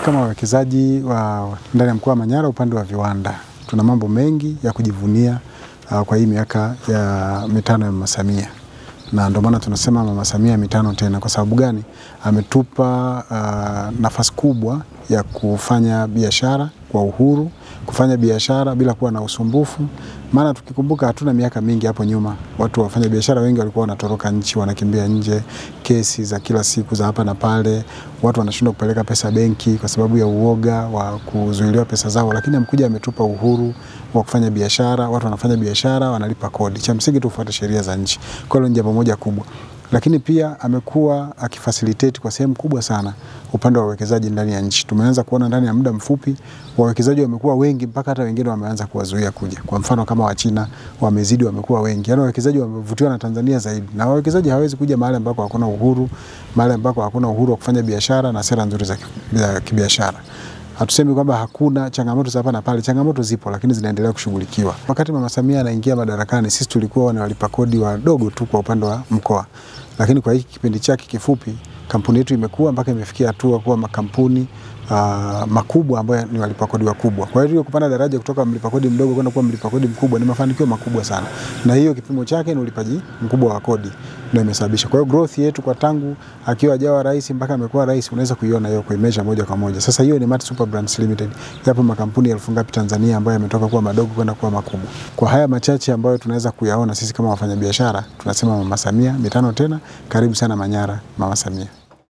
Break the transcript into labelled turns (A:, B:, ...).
A: kama wawekezaji wa ndani ya mkoa wa Manyara upande wa viwanda, tuna mambo mengi ya kujivunia kwa hii miaka ya mitano ya Mama Samia. Na ndio maana tunasema Mama Samia mitano tena. Kwa sababu gani? Ametupa nafasi kubwa ya kufanya biashara kwa uhuru, kufanya biashara bila kuwa na usumbufu. Maana tukikumbuka hatuna miaka mingi hapo nyuma, watu wafanya biashara wengi walikuwa wanatoroka nchi, wanakimbia nje, kesi za kila siku za hapa na pale, watu wanashindwa kupeleka pesa benki kwa sababu ya uoga wa kuzuiliwa pesa zao. Lakini amekuja ametupa uhuru wa kufanya biashara, watu wanafanya biashara, wanalipa kodi. Cha msingi tufuate sheria za nchi. Kwa hiyo ni jambo moja kubwa. Lakini pia amekuwa akifacilitate kwa sehemu kubwa sana upande wa wawekezaji ndani ya nchi. Tumeanza kuona ndani ya muda mfupi wawekezaji wamekuwa wengi mpaka hata wengine wameanza kuwazuia kuja. Kwa mfano kama wa China wamezidi, wamekuwa wengi. Yaani wawekezaji wamevutiwa na Tanzania zaidi. Na wawekezaji hawezi kuja mahali ambako hakuna uhuru, mahali ambako hakuna uhuru wa kufanya biashara na sera nzuri za kibiashara. Hatusemi kwamba hakuna changamoto za hapa na pale, changamoto zipo lakini zinaendelea kushughulikiwa. Wakati Mama Samia anaingia madarakani, sisi tulikuwa ni walipa kodi wadogo tu kwa upande wa mkoa. Lakini kwa hiki kipindi chake kifupi, kampuni yetu imekuwa mpaka imefikia hatua kuwa makampuni makubwa ambayo ni walipa kodi wakubwa. Kwa hiyo kupanda daraja kutoka mlipa kodi mdogo kwenda kuwa mlipa kodi mkubwa ni mafanikio makubwa sana. Na hiyo kipimo chake ni ulipaji mkubwa wa kodi ndio imesababisha. Kwa hiyo growth yetu kwa tangu akiwa hajawa rais mpaka amekuwa rais, unaweza kuiona hiyo kwa measure moja kwa moja. Sasa hiyo ni Mati Super Brands Limited. Yapo makampuni 1000 ngapi Tanzania ambayo yametoka kuwa madogo kwenda kuwa makubwa. Kwa haya machache ambayo tunaweza kuyaona sisi kama wafanyabiashara, tunasema Mama Samia mitano tena. Karibu sana Manyara, Mama Samia.